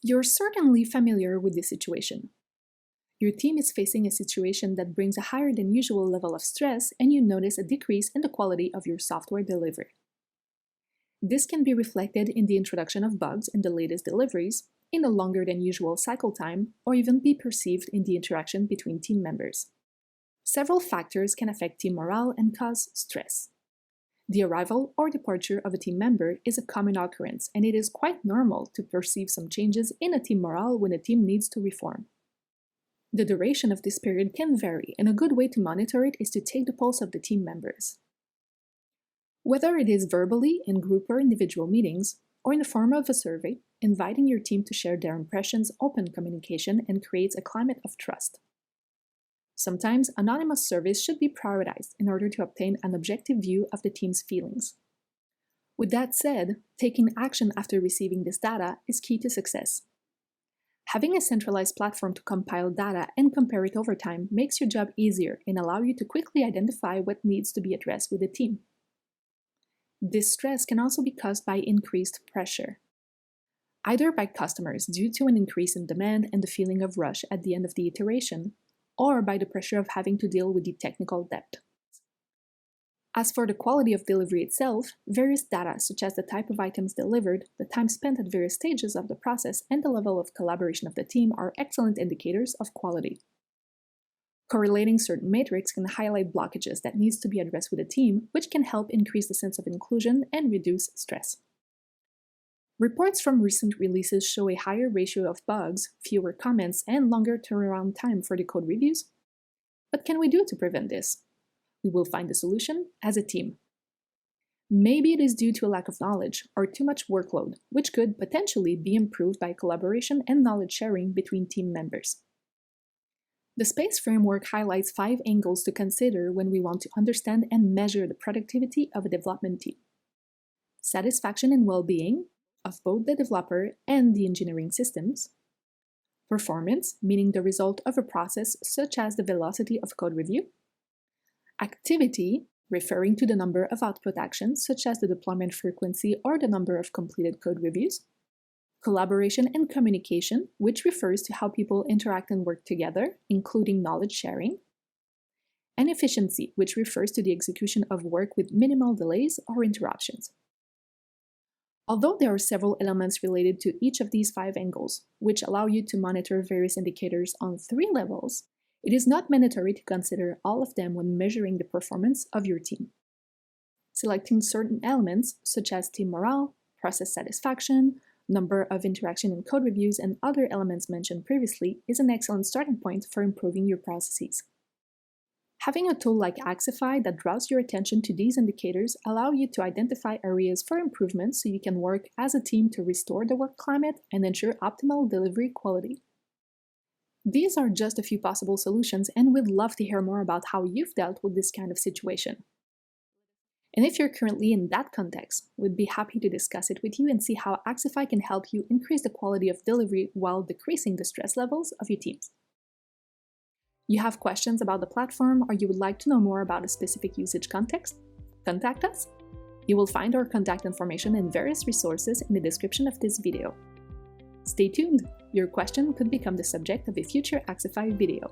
You're certainly familiar with this situation. Your team is facing a situation that brings a higher than usual level of stress, and you notice a decrease in the quality of your software delivery. This can be reflected in the introduction of bugs in the latest deliveries, in a longer than usual cycle time, or even be perceived in the interaction between team members. Several factors can affect team morale and cause stress. The arrival or departure of a team member is a common occurrence, and it is quite normal to perceive some changes in a team morale when a team needs to reform. The duration of this period can vary, and a good way to monitor it is to take the pulse of the team members. Whether it is verbally in group or individual meetings, or in the form of a survey, inviting your team to share their impressions opens communication and creates a climate of trust. Sometimes anonymous surveys should be prioritized in order to obtain an objective view of the team's feelings. With that said, taking action after receiving this data is key to success. Having a centralized platform to compile data and compare it over time makes your job easier and allows you to quickly identify what needs to be addressed with the team. This stress can also be caused by increased pressure, either by customers due to an increase in demand and the feeling of rush at the end of the iteration, or by the pressure of having to deal with the technical debt. As for the quality of delivery itself, various data such as the type of items delivered, the time spent at various stages of the process, and the level of collaboration of the team are excellent indicators of quality. Correlating certain metrics can highlight blockages that needs to be addressed with the team, which can help increase the sense of inclusion and reduce stress. Reports from recent releases show a higher ratio of bugs, fewer comments, and longer turnaround time for the code reviews. What can we do to prevent this? We will find the solution as a team. Maybe it is due to a lack of knowledge or too much workload, which could potentially be improved by collaboration and knowledge sharing between team members. The SPACE framework highlights 5 angles to consider when we want to understand and measure the productivity of a development team. Satisfaction and well-being of both the developer and the engineering systems. Performance, meaning the result of a process such as the velocity of code review. Activity, referring to the number of output actions such as the deployment frequency or the number of completed code reviews. Collaboration and communication, which refers to how people interact and work together, including knowledge sharing. And efficiency, which refers to the execution of work with minimal delays or interruptions. Although there are several elements related to each of these 5 angles, which allow you to monitor various indicators on 3 levels, it is not mandatory to consider all of them when measuring the performance of your team. Selecting certain elements, such as team morale, process satisfaction, number of interaction and code reviews, and other elements mentioned previously, is an excellent starting point for improving your processes. Having a tool like Axify that draws your attention to these indicators allows you to identify areas for improvement so you can work as a team to restore the work climate and ensure optimal delivery quality. These are just a few possible solutions, and we'd love to hear more about how you've dealt with this kind of situation. And if you're currently in that context, we'd be happy to discuss it with you and see how Axify can help you increase the quality of delivery while decreasing the stress levels of your teams. You have questions about the platform, or you would like to know more about a specific usage context? Contact us. You will find our contact information and various resources in the description of this video. Stay tuned! Your question could become the subject of a future Axify video.